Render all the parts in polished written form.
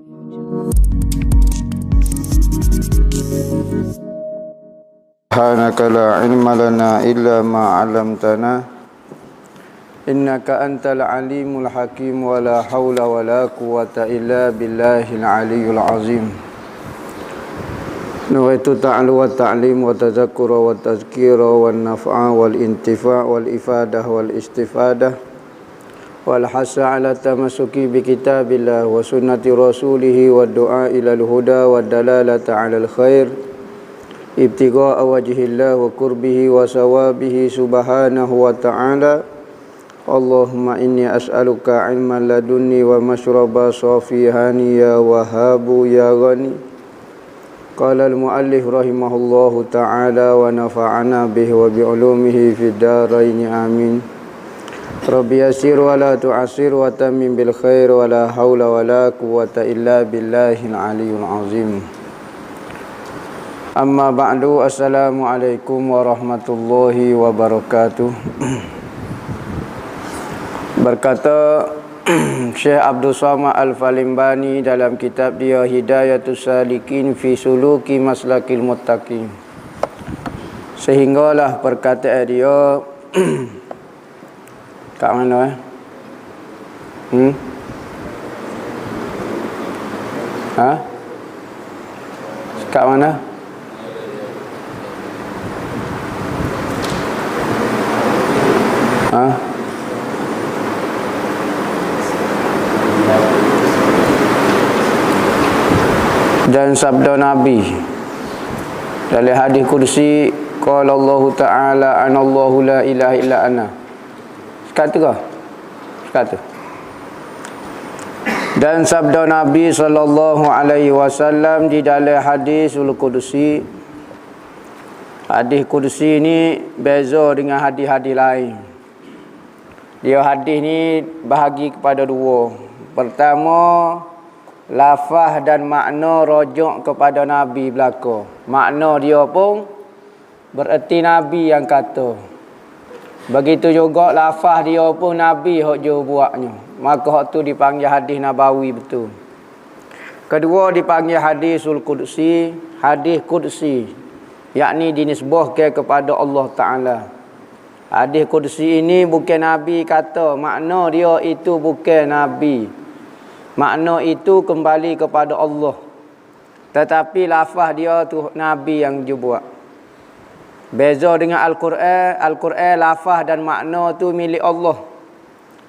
Subhanaka la ilma lana illa ma 'allamtana innaka antal alimul hakim wa la haula wa la quwwata illa billahil aliyyil azim. Nawaitu ta'alu wa ta'lim wa tazakkura wa tazkira wa naf'a wal intifa' wal ifadah wal istifadah wal hasa ala tamassuki bi kitabillah wa sunnati rasulih wa du'a ila al-huda wa dalalata 'ala al-khair ibtigha'a wajhillah wa qurbihi wa sawabihi subhanahu wa ta'ala. Allahumma inni as'aluka ilman ladunni wa mashraba safihani ya wahabu ya ghani. Qala al-muallif rahimahullahu ta'ala wa nafa'ana bihi wa bi'ulumihi fid dharain amin. Rabbi yassir wa la tu'assir wa tammim bil khair wa la haula wa la quwwata illa billahil aliyyil azim. Amma ba'du, assalamualaikum warahmatullahi wabarakatuh. Berkata Syekh Abdul Samad Al-Falimbani dalam kitab dia Hidayatus Salikin fi Suluki Maslakil Muttaqin, sehinggalah perkataan dia kat mana kat mana? Dan sabda Nabi dalam hadis kursi, qala Allah Ta'ala anallahu la ilaha illa ana. Sekata ke? Sekata. Dan sabda Nabi sallallahu alaihi wasallam di dalam hadisul qudsi. Hadis kursi ni beza dengan hadis-hadis lain. Dia hadis ni bahagi kepada dua. Pertama, lafaz dan makna rujuk kepada Nabi belaka. Makna dia pun bererti Nabi yang kata. Begitu juga lafaz dia pun Nabi hok jo buatnya. Maka hok tu dipanggil hadis nabawi betul. Kedua dipanggil hadisul qudsi, hadis qudsi, yakni dinisbahkan kepada Allah Taala. Hadis qudsi ini bukan Nabi kata, makna dia itu bukan Nabi. Makna itu kembali kepada Allah. Tetapi lafaz dia tu Nabi yang buat. Beza dengan Al-Quran. Al-Quran lafaz dan makna tu milik Allah.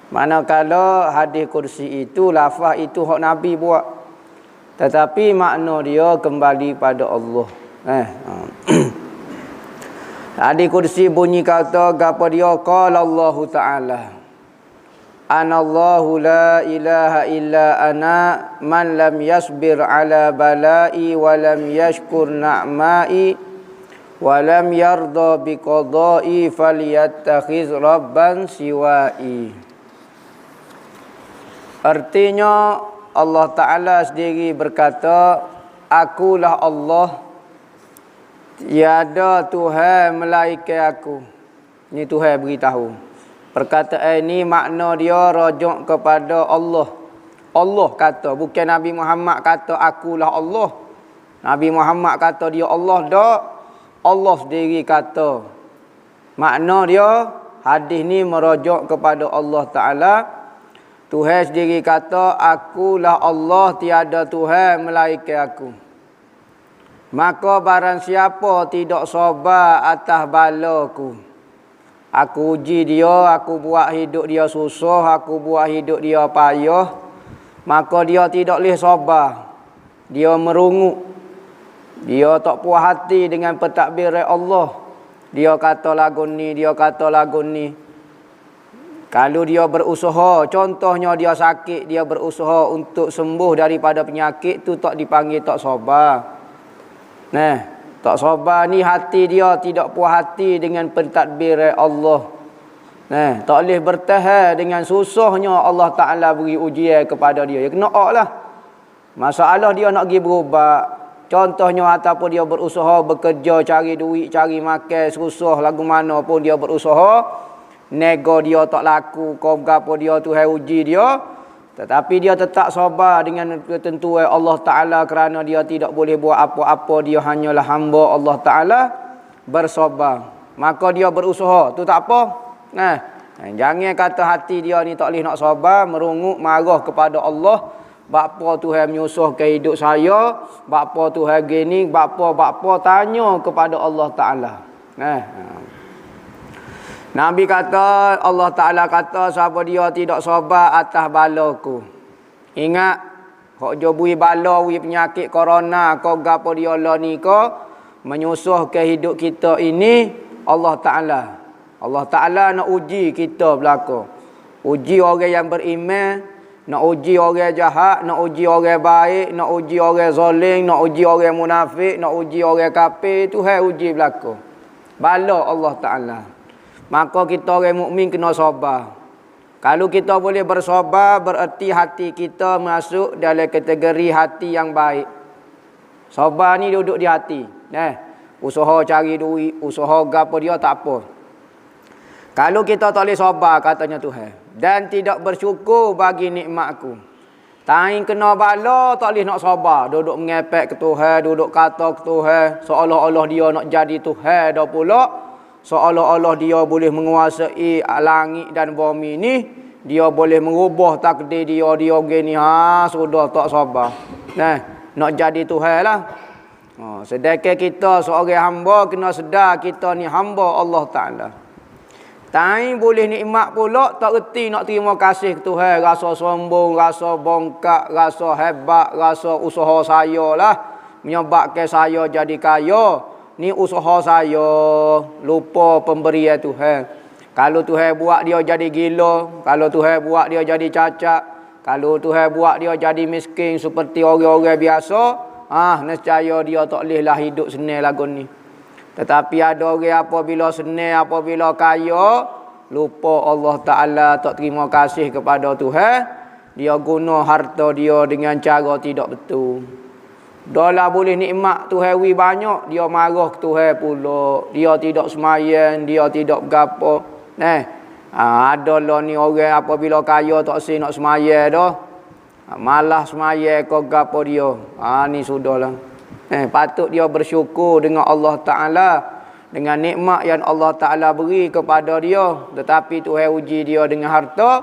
Manakala hadis kursi itu lafaz itu hak Nabi buat. Tetapi makna dia kembali pada Allah. Hadis kursi bunyi kata gapo dia, qala Allah Ta'ala anallahu la ilaha illa ana man lam yasbir ala balai wa lam yashkur na'mai wa lam yarda biqadai falyattakhiz rabban siwai. Artinya Allah Ta'ala sendiri berkata, akulah Allah, tiada Tuhan melainkan aku. Ini Tuhan beritahu. Perkataan ini makna dia rujuk kepada Allah. Allah kata, bukan Nabi Muhammad kata akulah Allah. Nabi Muhammad kata dia Allah dak. Allah sendiri kata. Makna dia hadis ni merujuk kepada Allah Ta'ala. Tuhan sendiri kata, akulah Allah, tiada Tuhan melainkan aku. Maka barang siapa tidak sabar atas balaku, aku uji dia, aku buat hidup dia susah, aku buat hidup dia payah, maka dia tidak boleh sabar. Dia merungut. Dia tak puas hati dengan pentadbiran Allah. Dia kata lagu ni, dia kata lagu ni. Kalau dia berusaha, contohnya dia sakit, dia berusaha untuk sembuh daripada penyakit tu, tak dipanggil tak sabar. Tak sabar ni hati dia tidak puas hati dengan pentadbiran Allah. Tak boleh bertahan dengan susahnya Allah Ta'ala beri ujian kepada dia. Ya kena lah. Masalah dia nak pergi berubat. Contohnya ataupun dia berusaha bekerja, cari duit, cari makan, susah lagu mana pun dia berusaha. Nego dia tak laku, kau berapa dia Tuhan uji dia. Tetapi dia tetap sabar dengan ketentuan Allah Ta'ala kerana dia tidak boleh buat apa-apa. Dia hanyalah hamba Allah Ta'ala bersabar. Maka dia berusaha. Tu tak apa. Jangan kata hati dia ni tak boleh nak sabar, merungut, marah kepada Allah. Bapa Tuhan menyusuh ke hidup saya. Bapa Tuhan gini, bapa tanya kepada Allah Ta'ala. Nabi kata, Allah Ta'ala kata, siapa dia tidak sabar atas balaku. Ingat, hok jo bui bala, bui penyakit corona, kau gapo dia lah ni kau, menyusuh ke hidup kita ini, Allah Ta'ala. Allah Ta'ala nak uji kita belaka. Uji orang yang beriman, nak uji orang jahat, nak uji orang baik, nak uji orang zalim, nak uji orang munafik, nak uji orang kafir, Tuhan uji belaka. Bala Allah Ta'ala. Maka kita orang mukmin kena sabar. Kalau kita boleh bersabar, bererti hati kita masuk dalam kategori hati yang baik. Sabar ni duduk di hati. Usaha cari duit, usaha gapo dia tak apa. Kalau kita tak boleh sabar, katanya Tuhan, dan tidak bersyukur bagi nikmatku. Tain kena bala, tak boleh nak sabar. Duduk mengepek ke Tuhan, duduk kata ke Tuhan, seolah-olah dia nak jadi Tuhan dah pula. Seolah-olah dia boleh menguasai langit dan bumi ni, dia boleh mengubah takdir dia gini. Sudah tak sabar. Nak jadi Tuhan lah. Sedangkan kita seorang hamba kena sedar kita ni hamba Allah Ta'ala. Tapi boleh nikmat pula tak reti nak terima kasih ke Tuhan. Rasa sombong, rasa bongkak, rasa hebat, rasa usaha saya lah menyebabkan saya jadi kaya. Ni usaha saya, lupa pemberian Tuhan. Kalau Tuhan buat dia jadi gila, kalau Tuhan buat dia jadi cacat, kalau Tuhan buat dia jadi miskin seperti orang-orang biasa, nescaya dia tak bolehlah hidup senang lagu ni. Tetapi ada orang apabila senang, apabila kaya, lupa Allah Ta'ala, tak terima kasih kepada Tuhan, dia guna harta dia dengan cara tidak betul. Dah lah boleh nikmat Tuhan wi banyak, dia marah ke Tuhan pula. Dia tidak semayang, dia tidak bergapo. Ada lah ni orang apabila kaya tak nak semayang dah. Malah semayang ke gapo dia. Ni sudahlah. Patut dia bersyukur dengan Allah Ta'ala, dengan nikmat yang Allah Ta'ala beri kepada dia. Tetapi Tuhan uji dia dengan harta,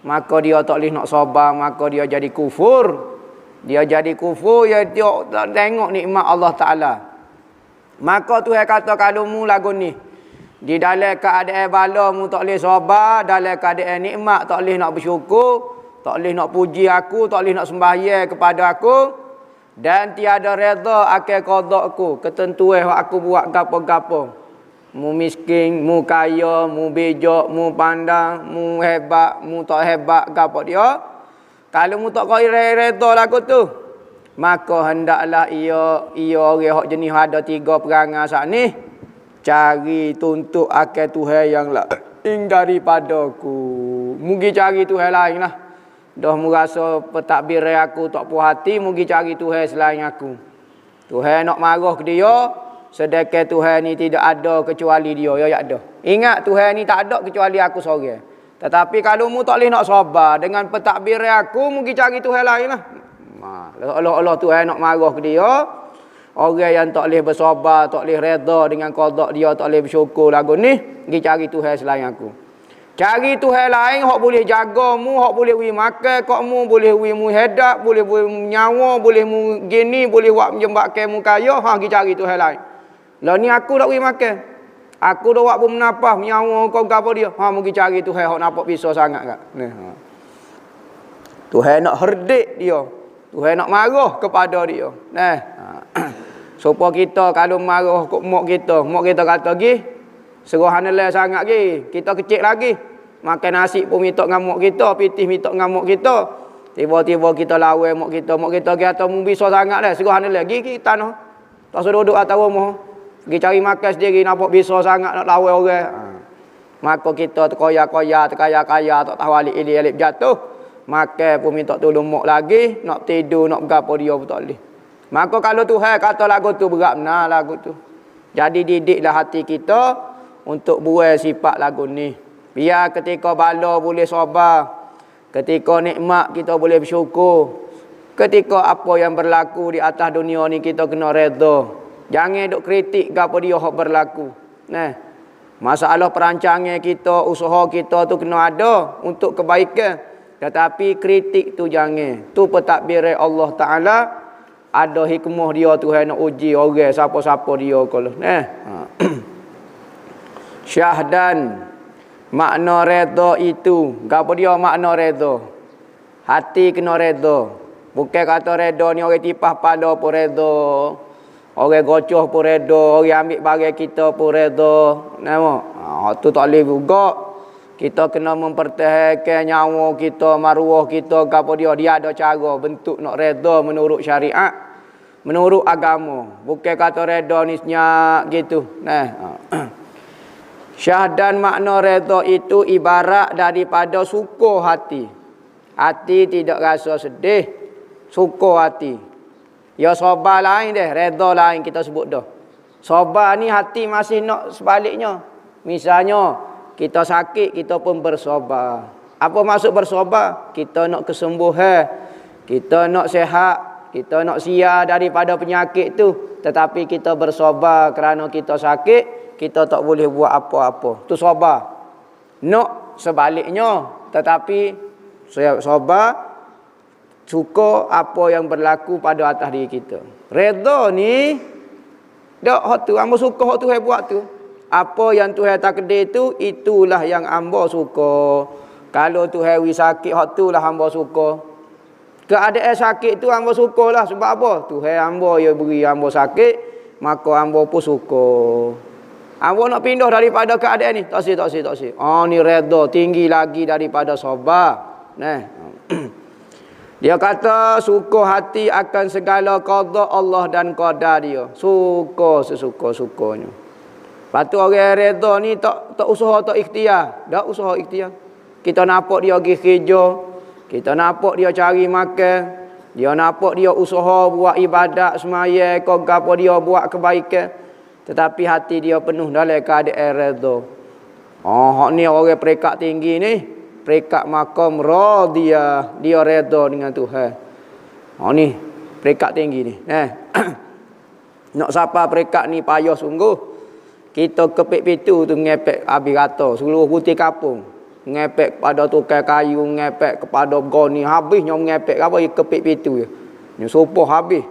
maka dia tak boleh nak sabar, maka dia jadi kufur. Dia jadi kufur, dia tak tengok nikmat Allah Ta'ala. Maka Tuhan kata kalau mu lagu ni, di dalam keadaan bala mu tak boleh sabar, dalam keadaan nikmat tak boleh nak bersyukur, tak boleh nak puji aku, tak boleh nak sembahyang kepada aku, dan tiada reda akan qadakku, ketentuan yang aku buat gapo-gapo. Mu miskin, mu kaya, mu bijak, mu pandang, mu hebat, mu tak hebat gapo dia. Kalau mu tak kau reda lagu tu, maka hendaklah ia orang hak jenis ada 3 perangai saat ni, cari tuntut akan Tuhan yang lain daripadaku. Mugi cari Tuhan lain lah. Dah mu rasa pentadbir aku tak puas hati, mugi cari Tuhan selain aku. Tuhan nak marah ke dia, sedangkan Tuhan ni tidak ada kecuali dia. Ya ada. Ingat Tuhan ni tak ada kecuali aku seorang. Tetapi kalau mu tak boleh nak sabar dengan pentadbir aku, mungkin cari Tuhan lain lah. Allah Tuhan nak marah ke dia. Orang yang tak boleh bersabar, tak boleh reda dengan qadak dia, tak boleh bersyukur lagu ni, pergi cari Tuhan selain aku. Cari Tuhan lain hak boleh jaga mu, hak boleh wi makan kok mu, boleh wi mu hedap, boleh nyawa, boleh mu gini, boleh buat menjembakkan mu kaya, pergi cari Tuhan lain. Lah ni aku tak wi makan. Aku dah buat pun menapah, nyawa kau gapo dia. Mungkin cari Tuhan hak nampak pisau sangat kat. Tuhan nak herdik dia. Tuhan nak marah kepada dia. Supaya kita kalau marah kok mak kita kata gi, serohanlah sangat gi. Kita kecil lagi. Makan nasi pun minta dengan mak kita, pitih minta dengan mak kita. Tiba-tiba kita lawan mak kita kata mu pisau sangat dah, serohanlah gi kita noh. Tak suruh duduk atas rumah. Pergi cari makan sendiri, nampak bisa sangat nak lawan orang. Maka kita terkaya-kaya, tak tahu alik jatuh. Makan pun minta tolong mak lagi, nak tidur, nak berapa dia pun tak boleh. Maka kalau Tuhan kata lagu tu berat benar lagu tu. Jadi didiklah hati kita untuk buat sifat lagu ni. Biar ketika bala boleh sabar. Ketika nikmat kita boleh bersyukur. Ketika apa yang berlaku di atas dunia ni kita kena redha. Jangan duk kritik gapo dia hok berlaku. Nah, masalah perancangan kita, usaha kita tu kena ada untuk kebaikan. Tetapi kritik tu jangan. Tu pentadbir Allah Taala, ada hikmah dia Tuhan nak uji orang siapa-siapa dia kalau. Nah. Syahdan, makna redha itu, gapo dia makna redha? Hati kena redha. Bukan kata redha ni orang tipah pada pun redha. Orang gocoh pun redha, orang ambil barang kita pun redha. Nampak? Tu tak boleh juga. Kita kena mempertahankan nyawa kita, maruah kita, gapo dia ada cara bentuk nak redha menurut syariat, menurut agama. Bukan kata redha ni senyak gitu. Nah. Syahdan makna redha itu ibarat daripada suka hati. Hati tidak rasa sedih, suka hati. Ya sabar lain deh, redha lain kita sebut dah. Sabar ni hati masih nak sebaliknya. Misalnya kita sakit, kita pun bersabar. Apa maksud bersabar? Kita nak kesembuhan, kita nak sihat, kita nak siar daripada penyakit tu. Tetapi kita bersabar kerana kita sakit, kita tak boleh buat apa-apa. Tu sabar. Nak sebaliknya, tetapi saya sabar, suka apa yang berlaku pada atas diri kita. Redha ni dak hak tu hamba suka hak Tuhan buat tu. Apa yang Tuhan takdir tu, itulah yang hamba suka. Kalau Tuhan wi sakit hak tu lah hamba suka. Keadaan sakit tu hamba sukalah sebab apa? Tuhan hamba ya beri hamba sakit, maka hamba pun suka. Hamba nak pindah daripada keadaan ni, tak sih. Ni redha tinggi lagi daripada sabar. Nah. Dia kata suka hati akan segala qada Allah dan qadar dia. Suka sesuka-sukanya. Patu orang redha ni tak usaha, tak ikhtiar. Tak usaha ikhtiar. Kita nampak dia pergi kerja, kita nampak dia cari makan, dia nampak dia usaha buat ibadat semaya, kau gapo dia buat kebaikan. Tetapi hati dia penuh dalam keadaan redha. Hak ni orang peringkat tinggi ni, peringkat maqam radiyah, dia redha dengan Tuhan. Ni peringkat tinggi ni. Nak siapa peringkat ni payah sungguh. Kita kepik pintu tu ngepek habis rata seluruh putih kampung. Ngepek pada tukar kayu, ngepek kepada goni, habisnya ngepek apa kepik pintu je. Ni sopoh habis.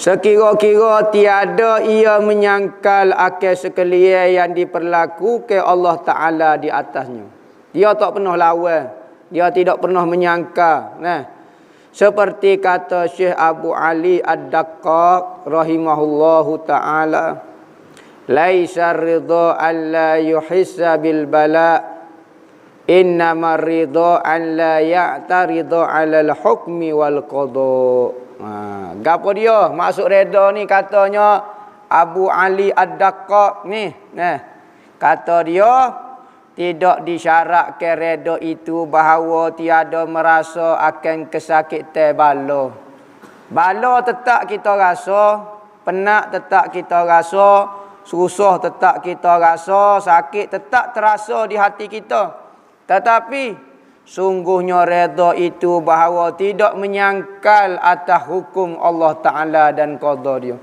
Sekira-kira tiada ia menyangkal akan sekalian yang diperlakukan Allah Ta'ala di atasnya. Dia tak pernah lawan. Dia tidak pernah menyangka. Seperti kata Syekh Abu Ali Ad-Daqqaq rahimahullahu ta'ala. Laisa ridha an la yuhissa bil bala. Innama ridha an la ya'tarida 'ala al-hukmi wal qada'. Gapo dia maksud redha ni katanya Abu Ali Ad-Daqqaq ni. Kata dia tidak disyaratkan redha itu bahawa tiada merasa akan kesakitan bala. Bala tetap kita rasa, penat tetap kita rasa, susah tetap kita rasa, sakit tetap terasa di hati kita. Tetapi sungguhnya redha itu bahawa tidak menyangkal atas hukum Allah Ta'ala dan qada dia.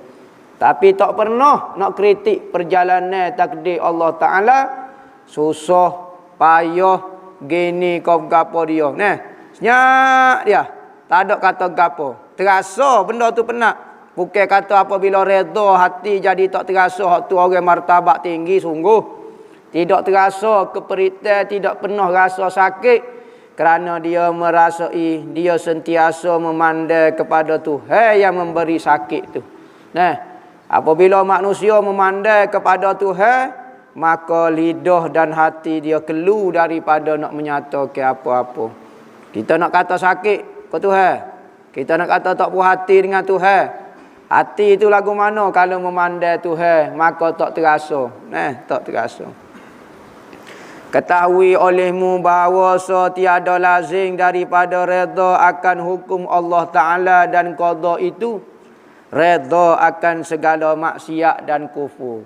Tapi tak pernah nak kritik perjalanan takdir Allah Ta'ala. Susah, payah, gini kau gapo dia. Senyak dia. Tak ada kata gapo. Terasa benda tu penat. Bukan kata apabila redha hati jadi tak terasa hak tu orang martabat tinggi sungguh. Tidak terasa keperitan, tidak pernah rasa sakit. Kerana dia merasai, dia sentiasa memandai kepada Tuhan yang memberi sakit tu. Apabila manusia memandai kepada Tuhan, maka lidah dan hati dia kelu daripada nak menyatakan apa-apa. Kita nak kata sakit ke Tuhan, kita nak kata tak puas hati dengan Tuhan. Hati itu lagu mana kalau memandai Tuhan, maka tak terasa. Tak terasa. Ketahui olehmu bahawa tiada lazim daripada redha akan hukum Allah Ta'ala dan qada itu, redha akan segala maksiat dan kufur.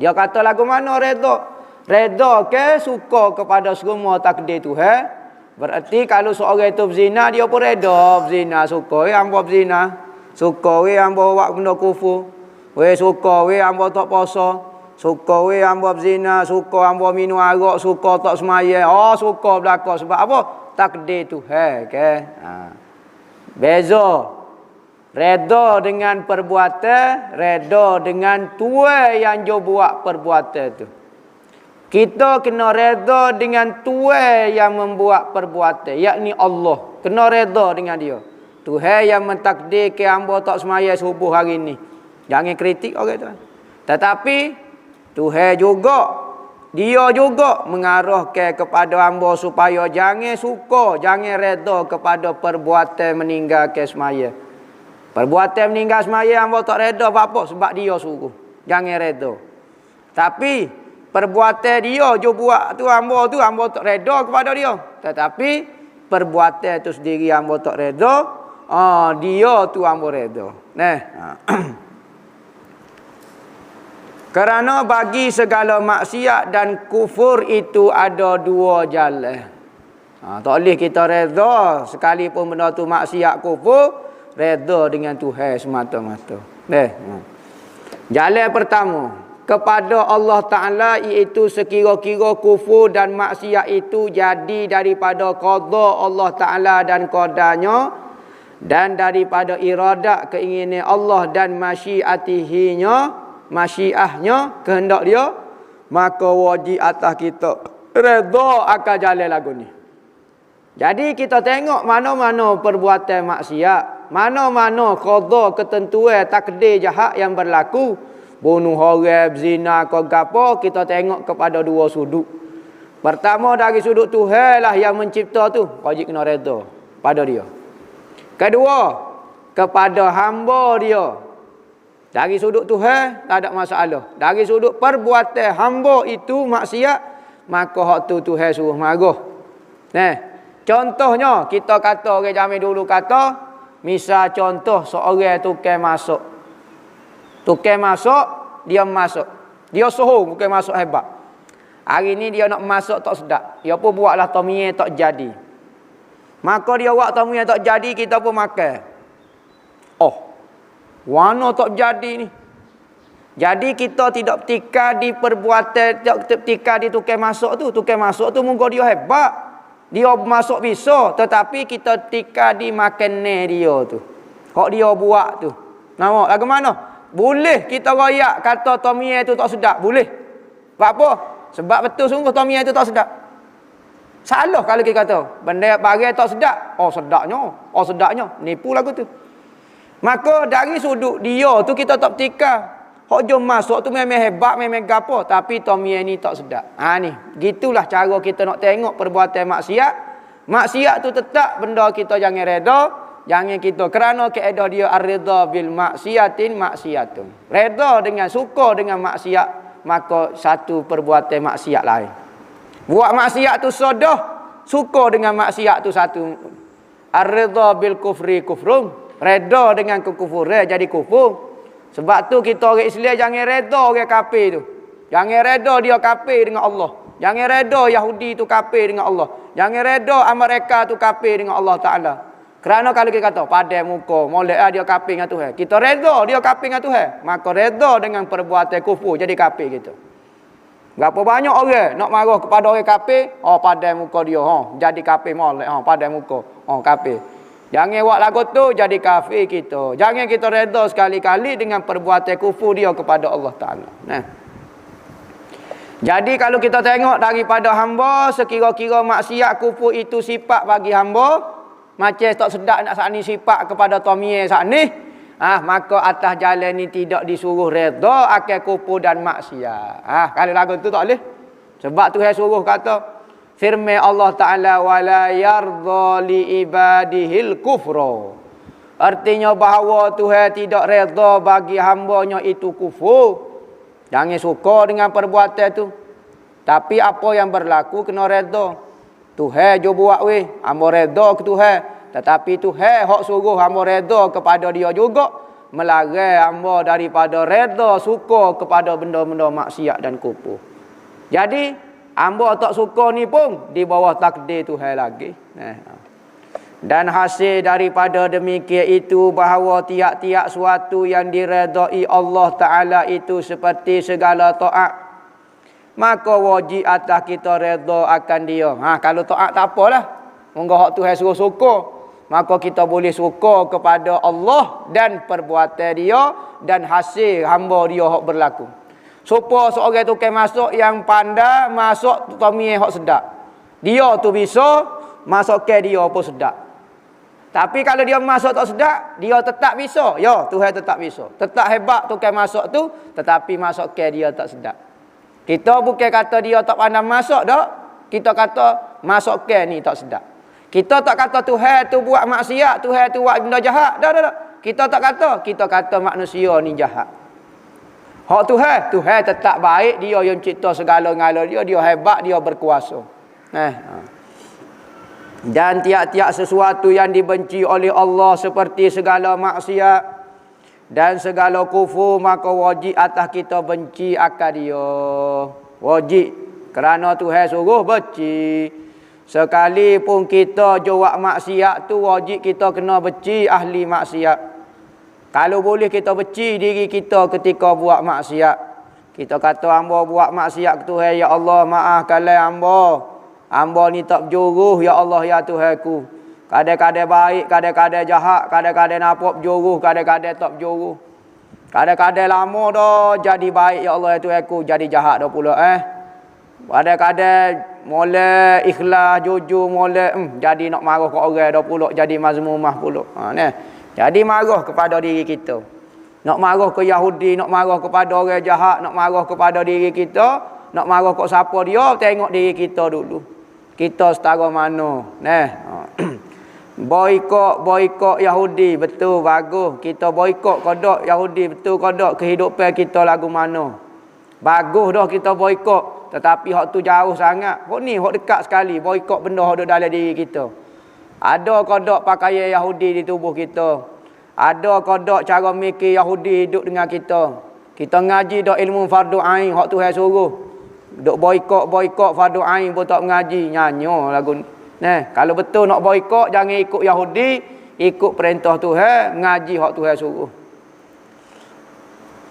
Dia kata lagu mana redha? Redha ke suka kepada semua takdir Tuhan. Berarti kalau seorang itu berzina, dia pun redha berzina. Suka hamba berzina. Suka hamba buat benda kufur. Suka hamba tak puasa. Suka hamba berzina. Suka hamba minum arak. Suka tak semaya. Suka belaka. Sebab apa? Takdir Tuhan ke. Beza. Redha dengan perbuatan, redha dengan Tuhan yang jo buat perbuatan tu. Kita kena redha dengan Tuhan yang membuat perbuatan, yakni Allah. Kena redha dengan dia. Tuhan yang mentakdirkan hamba tak semaya subuh hari ni. Jangan kritik orang tu. Tetapi Tuhan juga, dia juga mengarahkan kepada hamba supaya jangan suka, jangan redha kepada perbuatan meninggalkan semaya. Perbuatan meninggal semaya hamba tak redha apa? Sebab dia suruh. Jangan redha. Tapi perbuatan dia je buat tu hamba tak redha kepada dia. Tetapi perbuatan tu sendiri hamba tak redha, dia tu hamba redha. Kerana bagi segala maksiat dan kufur itu ada dua jalan. Tak boleh kita redha sekalipun benda tu maksiat kufur, redha dengan Tuhan semata-mata. Jalan pertama, kepada Allah Ta'ala, iaitu sekira-kira kufur dan maksiat itu jadi daripada qada Allah Ta'ala dan qadanya, dan daripada iradat keinginan Allah dan masyiahnya, kehendak dia, maka wajib atas kita redha akan jalan lagu ni. Jadi kita tengok mana-mana perbuatan maksiat, mana-mana qada ketentuan takdir jahat yang berlaku, bunuh orang, berzina, kau gapo, kita tengok kepada dua sudut. Pertama, dari sudut Tuhan lah yang mencipta tu, wajib kena redha pada dia. Kedua, kepada hamba dia. Dari sudut Tuhan tak ada masalah. Dari sudut perbuatan hamba itu maksiat, maka hak tu Tuhan suruh marah. Contohnya kita kata orang zaman dulu kata, misal contoh seorang tukang masak. Tukang masak, dia masak. Dia suruh bukan masak hebat. Hari ni dia nak masak tak sedap. Dia pun buatlah tomie tak jadi. Maka dia buat tomie tak jadi, kita pun makan. Warna tak jadi ni. Jadi kita tidak petika di perbuatan, tidak petika di tukang masak tu. Tukang masak tu mungkin dia hebat. Dia masak bisa, tetapi kita petika di makanan dia tu. Kok dia buat tu. Nampak lagu mana? Boleh kita royak kata tomie tu tak sedap, boleh. Sebab apa? Sebab betul sungguh tomie tu tak sedap. Salah kalau kita kata benda barang tak sedap. Sedapnya. Nipu lagu tu. Maka dari sudut dia tu kita tak petika. Hok jom masuk tu memang hebat, memang gapo, tapi tomie ni tak sedap. Ni, gitulah cara kita nak tengok perbuatan maksiat. Maksiat tu tetap benda kita jangan redha, jangan kita kerana kaedah dia ar-ridha bil maksiatun. Redha dengan suka dengan maksiat, maka satu perbuatan maksiat lain. Buat maksiat tu sodah, suka dengan maksiat tu satu. Ar-ridha bil kufri kufrun. Redha dengan kekufuran jadi kufur. Sebab tu kita orang Islam jangan redha orang kafir tu. Jangan redha dia kafir dengan Allah. Jangan redha Yahudi tu kafir dengan Allah. Jangan redha Amerika tu kafir dengan Allah Ta'ala. Kerana kalau kita kata padai muka, molek dia kafir dengan Tuhan. Kita redha dia kafir dengan Tuhan. Maka redha dengan perbuatan kufur jadi kafir kita. Berapa banyak orang nak marah kepada orang kafir, padai muka dia, jadi kafir molek, padai muka, kafir. Jangan buat lagu tu jadi kafir kita. Jangan kita redha sekali-kali dengan perbuatan kufur dia kepada Allah Ta'ala. Jadi kalau kita tengok daripada hamba, sekira-kira maksiat kufur itu sifat bagi hamba, macam tak sedap nak saat ni sifat kepada tomie saat ni, maka atas jalan ni tidak disuruh redha akan kufur dan maksiat. Kalau lagu tu tak boleh. Sebab Tuhan suruh kata, firman Allah Ta'ala, wala yardha li ibadihil kufra. Artinya bahawa Tuhan tidak redha bagi hambanya itu kufur. Jangan suka dengan perbuatan tu. Tapi apa yang berlaku kena redha. Tuhan je buat hamba redha ke Tuhan. Tetapi Tuhan hak suruh hamba redha kepada dia juga, melarang hamba daripada redha suka kepada benda-benda maksiat dan kufur. Jadi hamba tak suka ni pun di bawah takdir Tuhan lagi. Dan hasil daripada demikian itu bahawa tiap-tiap suatu yang diredai Allah Ta'ala itu seperti segala taat, maka wajib atas kita redha akan dia. Kalau taat tak apalah. Moga hak Tuhan suruh suka, maka kita boleh suka kepada Allah dan perbuatan dia dan hasil hamba dia hak berlaku. Supaya seorang tu masuk yang pandai, masuk tomie hak sedap. Dia tu bisa masuk ke dia pun sedap. Tapi kalau dia masuk tak sedap, dia tetap bisa. Ya, Tuhan tetap bisa. Tetap hebat tu masuk tu, tetapi masuk ke dia tak sedap. Kita bukan kata dia tak pandai masuk dak. Kita kata masuk ke ni tak sedap. Kita tak kata Tuhan tu buat maksiat, Tuhan tu buat benda jahat. Dak. Kita tak kata. Kita kata manusia ni jahat. Hak Tuhan tetap baik. Dia yang cipta segala-gala dia. Dia hebat, dia berkuasa. Dan tiap-tiap sesuatu yang dibenci oleh Allah seperti segala maksiat dan segala kufur, maka wajib atas kita benci akan dia. Wajib. Kerana Tuhan suruh benci. Sekalipun kita jawab maksiat tu, wajib kita kena benci ahli maksiat. Kalau boleh kita benci diri kita ketika buat maksiat. Kita kata hamba buat maksiat ke Tuhan, ya Allah maafkanlah hamba. Hamba ni tak berjuruh, ya Allah ya Tuhanku. Kadang-kadang baik, kadang-kadang jahat, kadang-kadang nampak berjuruh, kadang-kadang tak berjuruh. Kadang-kadang lama dah jadi baik, ya Allah ya Tuhanku, jadi jahat dah pula Kadang-kadang molek ikhlas, jujur, molek jadi nak marah ke orang dah pula, jadi mazmumah pula. Jadi marah kepada diri kita. Nak marah ke Yahudi, nak marah kepada orang jahat, nak marah kepada diri kita, nak marah ke siapa dia, tengok diri kita dulu. Kita setara mana? Boikot Yahudi betul bagus. Kita boikot kodok Yahudi betul kodok. Kehidupan kita lagu mana? Bagus dah kita boikot, tetapi hak tu jauh sangat. Hak ni hak dekat sekali, boikot benda hak ada dalam diri kita. Ada kodok pakaian Yahudi di tubuh kita. Ada kodok cara mikir Yahudi hidup dengan kita. Kita ngaji dak ilmu fardu ain hak Tuhan suruh. Duk boikot fardu ain pun tak mengaji, nyanyo lagu. Kalau betul nak boikot, jangan ikut Yahudi, ikut perintah Tuhan, ngaji hak Tuhan suruh.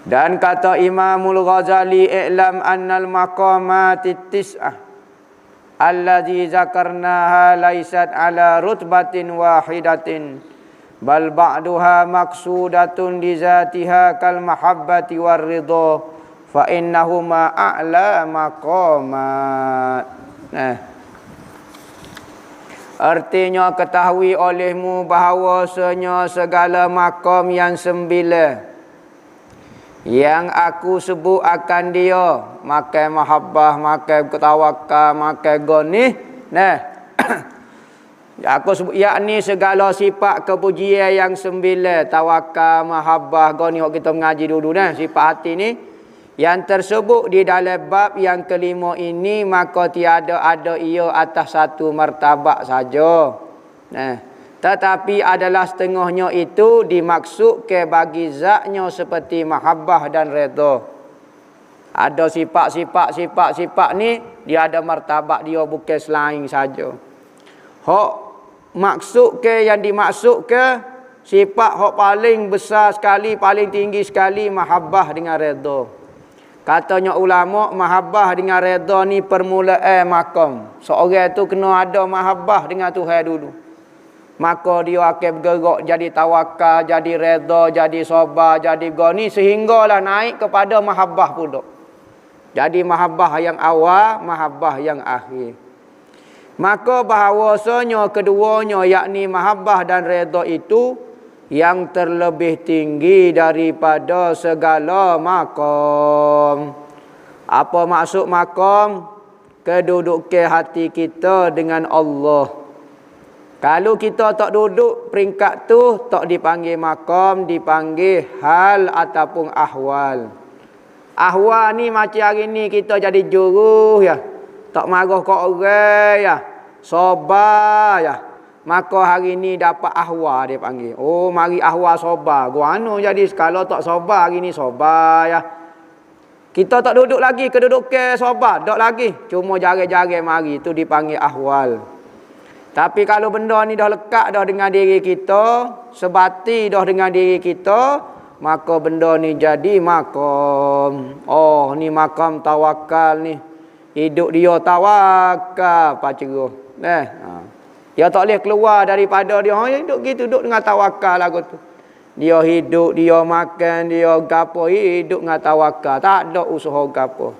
Dan kata Imamul Ghazali, i'lam annal maqamatit tis'ah allazi zakarnaha laysat ala rutbatin wahidatin bal ba'duha maqsudatun li zatiha kal mahabbati war ridha fa innahuma a'la maqamat. Artinya ketahui olehmu bahawasanya segala makam yang 9 yang aku sebut akan dia, makan mahabbah, makan ketawakal, makan ghanih, aku sebut yakni segala sifat kepujian yang 9, tawakal, mahabbah, ghanih, kita mengaji dulu sifat hati ni yang tersebut di dalam bab yang kelima ini, maka tiada ada ia atas satu martabat saja. Tetapi adalah setengahnya itu dimaksudkan bagi zatnya seperti mahabbah dan redha. Ada sifat ni dia ada martabat dia, bukan selain saja. Hak maksudkan yang dimaksudkan sifat hak paling besar sekali, paling tinggi sekali mahabbah dengan redha. Katanya ulama, mahabbah dengan redha ni permulaan makam. Seorang tu kena ada mahabbah dengan Tuhan dulu. Maka dia akan bergerak jadi tawakal, jadi redha, jadi sabar, jadi ghanih, sehinggalah naik kepada mahabbah pula. Jadi mahabbah yang awal, mahabbah yang akhir. Maka bahawasanya keduanya, yakni mahabbah dan redha itu yang terlebih tinggi daripada segala makam. Apa maksud makam? Kedudukan hati kita dengan Allah. Kalau kita tak duduk peringkat tu, tak dipanggil makam, dipanggil hal ataupun ahwal. Ahwal ni macam hari ni kita jadi juruh tak marah kat orang sabar Maka hari ni dapat ahwal dia panggil. Oh, mari ahwal sabar. Guano jadi kalau tak sabar hari ni sabar Kita tak duduk lagi kedudukan sabar, tak lagi. Cuma jari-jari mari, itu dipanggil ahwal. Tapi kalau benda ni dah lekat dah dengan diri kita, sebati dah dengan diri kita, maka benda ni jadi makam. Oh, ni makam tawakal ni. Hidup dia tawakal, paceruh. Dia tak boleh keluar daripada dia. Hidup gitu, duduk dengan tawakal lagu tu. Dia hidup, dia makan, dia gapo, hidup dengan tawakal. Tak ada usaha gapo.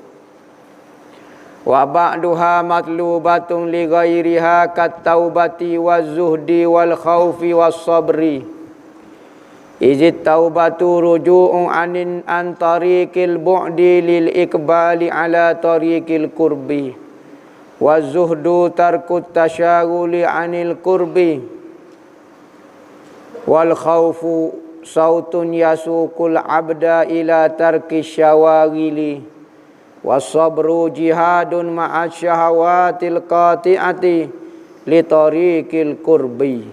Wa ba'duha matlubatun li ghairiha kat taubati wazuhdi wal khaufi was sabri. Izit taubatu ruju'un an tariqil bu'di lil ikbali ala tariqil qurbi. Wazuhdu tarkut tasyaghuli anil qurbi. Wal khaufu sautun yasukul abda ila tarki syawagili. Wasabru jihadun ma'at syahawatil qati'ati li tariqil qurbi.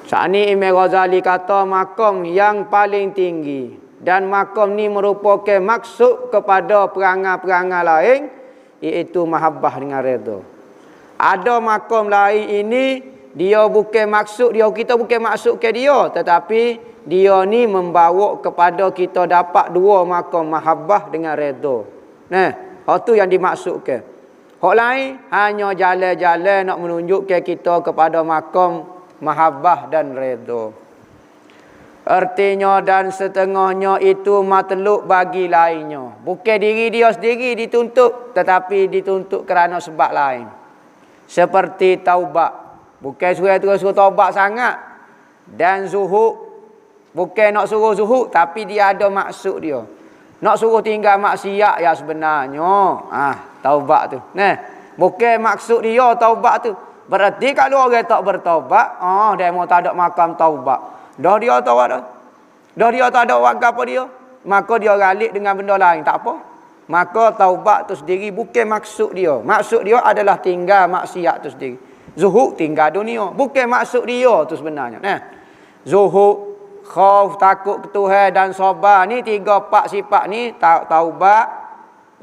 Saat ni Imam Ghazali kata makam yang paling tinggi, dan makam ni merupakan maksud kepada perangai-perangai lain, iaitu mahabbah dengan redha. Ada makam lain ini dia bukan maksud dia, kita bukan maksud ke dia, tetapi dia ni membawa kepada kita dapat dua makam, mahabbah dengan redha. Nah, itu yang dimaksudkan. Hak lain hanya jalan-jalan nak menunjukkan kita kepada makam mahabbah dan redha. Artinya dan setengahnya itu matlub bagi lainnya. Bukan diri dia sendiri dituntut, tetapi dituntut kerana sebab lain. Seperti taubat. Bukan suruh taubat sangat. Dan zuhud. Bukan nak suruh zuhud, tapi dia ada maksud dia. Nak suruh tinggal maksiat ya sebenarnya. Taubat tu. Nah, bukan maksud dia taubat tu. Berarti kalau orang tak bertaubat, dia mau tak ada makam taubat. Dah dia taubat dah. Dah dia tak ada waktu apa dia. Maka dia ralik dengan benda lain. Tak apa. Maka taubat tu sendiri bukan maksud dia. Maksud dia adalah tinggal maksiat tu sendiri. Zuhud tinggal dunia. Bukan maksud dia tu sebenarnya. Nah, zuhud, khauf, takut ke Tuhan dan sabar ni 3-4 sifat ni, taubat,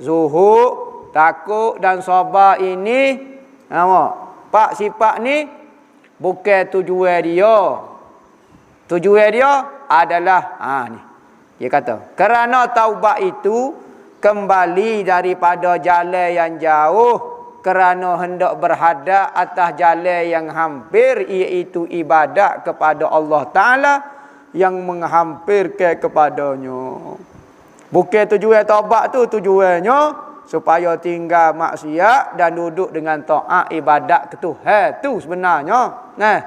zuhud, takut dan sabar ini, nampak 4 sifat ni bukan tujuan dia. Tujuan dia adalah ni. Dia kata, kerana taubat itu kembali daripada jalan yang jauh, kerana hendak berhadap atas jalan yang hampir, iaitu ibadat kepada Allah Ta'ala yang menghampirkan kepadanya. Bukan tujuan taubat tu, tujuannya supaya tinggal maksiat dan duduk dengan taat ibadat ke Tuhan. Tu sebenarnya. Nah,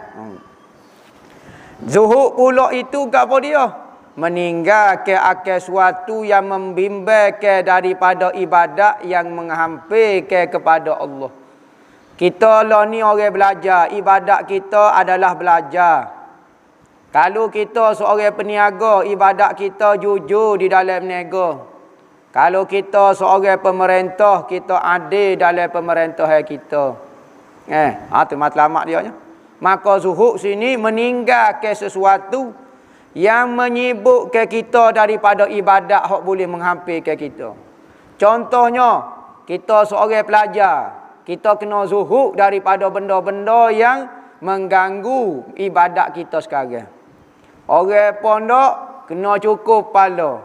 zuhud pula itu apa dia? Meninggalkan akal suatu yang membimbangkan daripada ibadat yang menghampirkan kepada Allah. Kita lah ni orang belajar, ibadat kita adalah belajar. Kalau kita seorang peniaga, ibadat kita jujur di dalam berniaga. Kalau kita seorang pemerintah, kita adil dalam pemerintahan kita. Tu matlamat dia nya. Maka zuhud sini meninggalkan sesuatu yang menyibukkan kita daripada ibadat hak boleh menghampirkan kita. Contohnya, kita seorang pelajar, kita kena zuhud daripada benda-benda yang mengganggu ibadat kita sekarang. Orang pondok kena cukup kepala.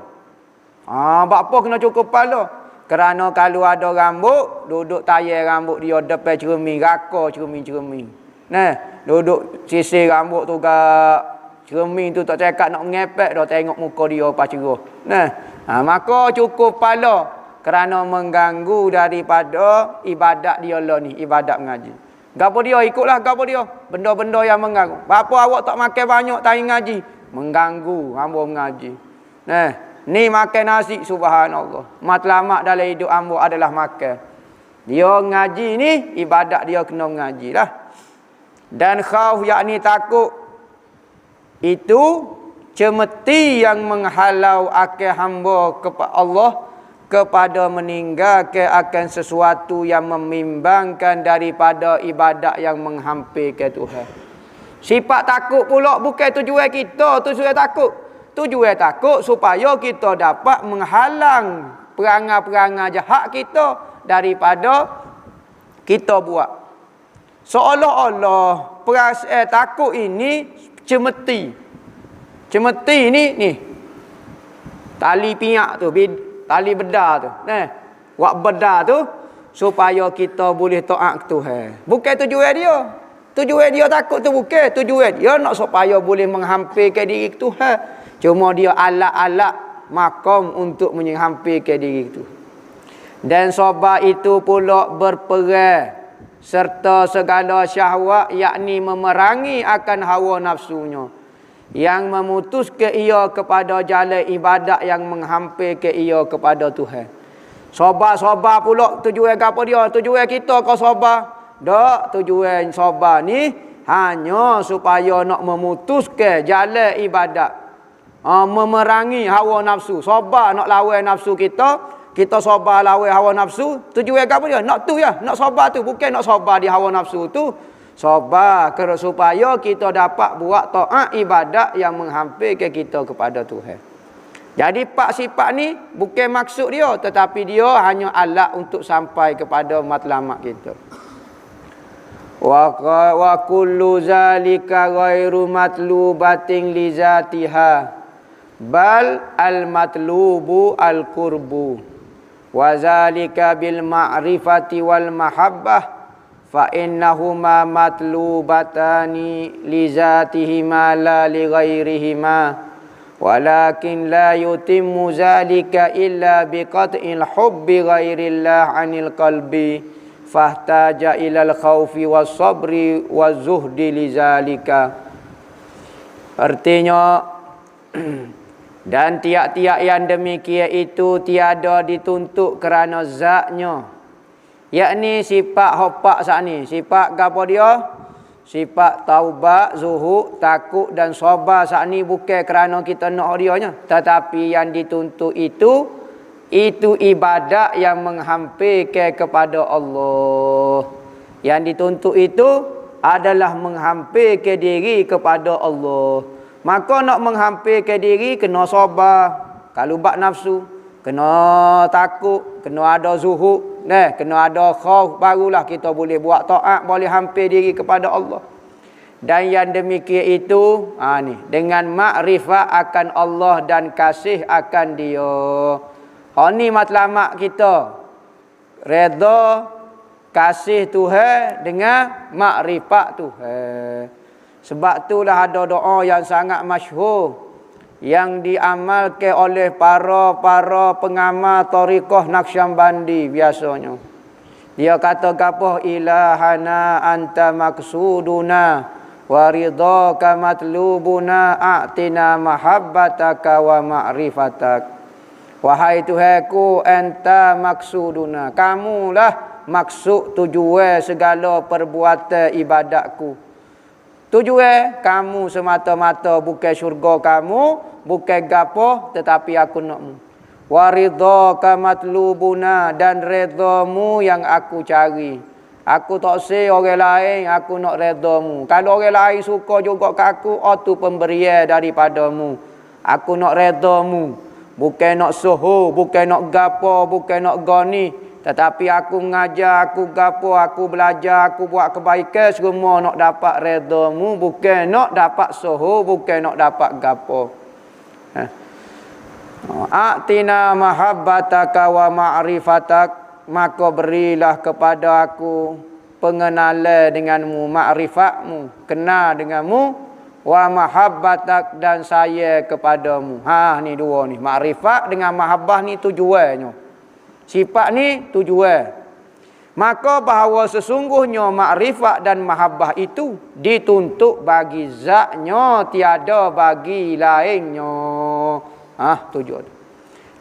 Apa kena cukup kepala? Kerana kalau ada rambut, duduk tayar rambut dia depan cermin, raka cermin-cermin. Nah, duduk sisir rambut tu kat cermin tu, tak cakap nak mengepek dah tengok muka dia paceruh. Nah, maka cukup kepala kerana mengganggu daripada ibadat dia lah ni, ibadat mengaji. Gapo dia ikutlah gapo dia, benda-benda yang mengganggu. Apa awak tak makan banyak tak ngaji? Mengganggu hamba mengaji. Nah, ni makan nasi, subhanallah. Matlamat dalam hidup hamba adalah makan. Dia ngaji ni, ibadat dia kena mengajilah. Dan khauf yakni takut, itu cemeti yang menghalau akal hamba kepada Allah kepada meninggalkan akan sesuatu yang membimbangkan daripada ibadat yang menghampirkan Tuhan. Sifat takut pula bukan tujuan kita, tujuan takut. Tujuan takut supaya kita dapat menghalang perangai-perangai jahat kita daripada kita buat. Seolah-olah perasaan takut ini cemeti. Cemeti ni tali piak tu, tali bedar tu. Buat bedar tu supaya kita boleh taat Tuhan. Bukan tujuan dia. Tujuan dia takut tu bukan. Tujuan dia nak supaya boleh menghampirkan diri ke Tuhan. Cuma dia alat-alat makam untuk menghampirkan diri itu. Dan sabar itu pula berperang serta segala syahwat, yakni memerangi akan hawa nafsunya yang memutuskan ia kepada jalan ibadat yang menghampirkan ia kepada Tuhan. Sabar pula tujuan apa dia? Tujuan kita kau sabar. Tak, tujuan sabar ni hanya supaya nak memutuskan jalan ibadat. Memerangi hawa nafsu. Sabar nak lawan nafsu kita. Kita sabar lawan hawa nafsu. Tujuan apa dia? Nak tu ya. Nak sabar tu. Bukan nak sabar di hawa nafsu tu. Sabar supaya kita dapat buat taat ibadat yang menghampirkan kita kepada Tuhan. Jadi pak sifat ni bukan maksud dia. Tetapi dia hanya alat untuk sampai kepada matlamat kita. Wa kullu zalika ghairu matlubatin li zatiha. Bal al-matlubu al-qurbu. Wa zalika bil ma'rifati wal mahabbah fa innahuma matlubatani li zatihima la li ghairihima walakin la yutimmu zalika illa bi qat'il hubbi ghairillah 'anil qalbi fahtaja ilal khaufi was sabri waz zuhdi li zalika. Artinya dan tiap-tiap yang demikian itu tiada dituntut kerana zatnya. Yakni sifat hopak saat ni. Sifat apa dia? Sifat taubat, zuhud, takut dan sabar saat ni bukan kerana kita nak dianya. Tetapi yang dituntut itu ibadat yang menghampirkan kepada Allah. Yang dituntut itu adalah menghampirkan diri kepada Allah. Maka nak menghampirkan diri kena sabar. Kalau bab nafsu, kena takut, kena ada zuhud, kena ada khauf, barulah kita boleh buat taat, boleh hampir diri kepada Allah. Dan yang demikian itu ni dengan makrifat akan Allah dan kasih akan Dia. Ni matlamat kita. Redha kasih Tuhan dengan makrifat Tuhan. Sebab itulah ada doa yang sangat masyhur yang diamalkan oleh para pengamal tariqah Naqsyabandi biasanya. Dia kata gapo ilahana anta maksuduna wa ridhaka matlubuna a'tina mahabbataka wa ma'rifatak. Wahai Tuhanku, anta maksuduna, kamulah maksud tujuan segala perbuatan ibadatku. Tujuan kamu semata-mata bukan syurga kamu, bukan gapo, tetapi aku nakmu. Wa ridhaka matlubuna, dan redamu yang aku cari. Aku tak say orang lain, aku nak redamu. Kalau orang lain suka juga ke aku, itu pemberian daripadamu. Aku nak redamu. Bukan nak soho, bukan nak gapo, bukan nak gani. Tetapi aku mengajar, aku gapo, aku belajar, aku buat kebaikan, semua nak dapat redamu, bukan nak dapat soho, bukan nak dapat gapo. A'tina mahabbataka wa ma'rifatak, maka berilah kepada aku pengenalan denganmu, ma'rifatmu, kenal denganmu, wa mahabbatak, dan saya kepadamu. Ni dua ni, ma'rifat dengan mahabbah ni tujuannya. Sifat ni tujuan. Maka bahawa sesungguhnya makrifat dan mahabbah itu dituntut bagi zatnya, tiada bagi lainnya. Tujuan.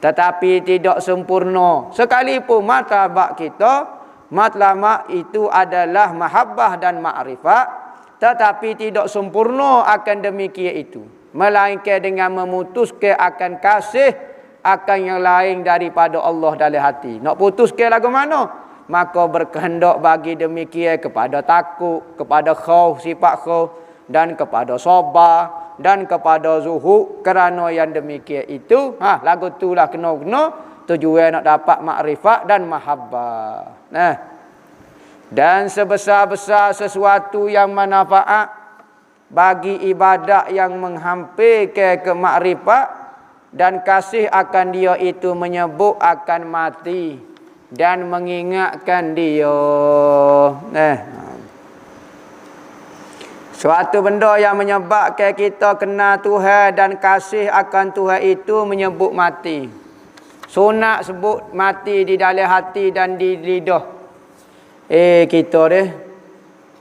Tetapi tidak sempurna. Sekalipun martabat kita, matlamat itu adalah mahabbah dan makrifat, tetapi tidak sempurna akan demikian itu. Melainkan dengan memutuskan akan kasih akan yang lain daripada Allah dalam hati. Nak putuskan lagu mana? Maka berkehendak bagi demikian kepada takut, kepada khauf, sifat khauf, dan kepada sabar, dan kepada zuhud. Kerana yang demikian itu, lagu itulah kena-kena tujuan nak dapat makrifat dan mahabbah. Dan sebesar-besar sesuatu yang manfaat bagi ibadat yang menghampirkan ke makrifat dan kasih akan dia itu menyebut akan mati dan mengingatkan dia. Suatu benda yang menyebabkan kita kenal Tuhan dan kasih akan Tuhan itu menyebut mati. Sunat sebut mati di dalam hati dan di lidah. Kita deh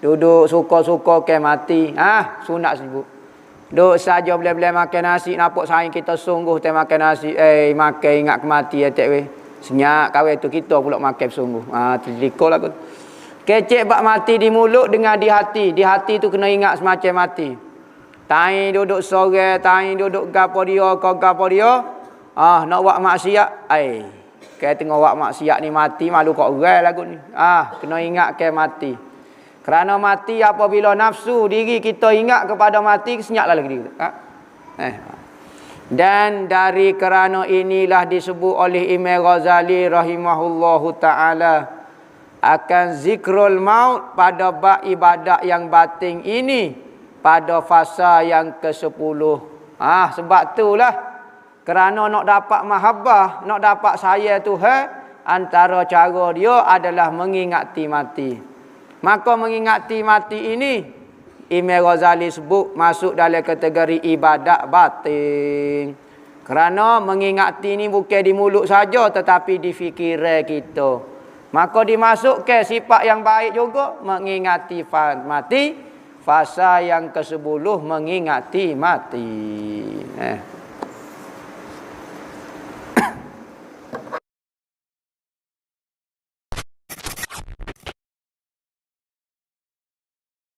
duduk suka-suka ke mati. Sunat sebut. Duduk saja boleh-boleh makan nasi, nampak sayang kita sungguh tak makan nasi. Makan ingat kematian tak weh. Senyak kawin tu kita pula makan sungguh. Terlikol aku. Kecek bak mati di mulut dengan di hati. Di hati tu kena ingat semacam mati. Tai duduk sore, tai duduk gapo dia, kau gapo dia. Nak buat maksiat. Kaya tengok buat maksiat ni mati, malu kok orang lagu ni. Kena ingat ke mati. Kerana mati apabila nafsu diri kita ingat kepada mati, senyaklah lagi diri. Dan dari kerana inilah disebut oleh Imam Ghazali rahimahullahu ta'ala akan zikrul maut pada bab ibadat yang batin ini pada fasa yang ke-10. Sebab itulah kerana nak dapat mahabbah, nak dapat sayang Tuhan, antara cara dia adalah mengingati mati. Maka mengingati mati ini Imam Ghazali sebut masuk dalam kategori ibadat batin. Kerana mengingati ini bukan di mulut saja tetapi di fikiran kita. Maka dimasukkan sifat yang baik juga mengingati mati. Fasa yang ke-10 mengingati mati.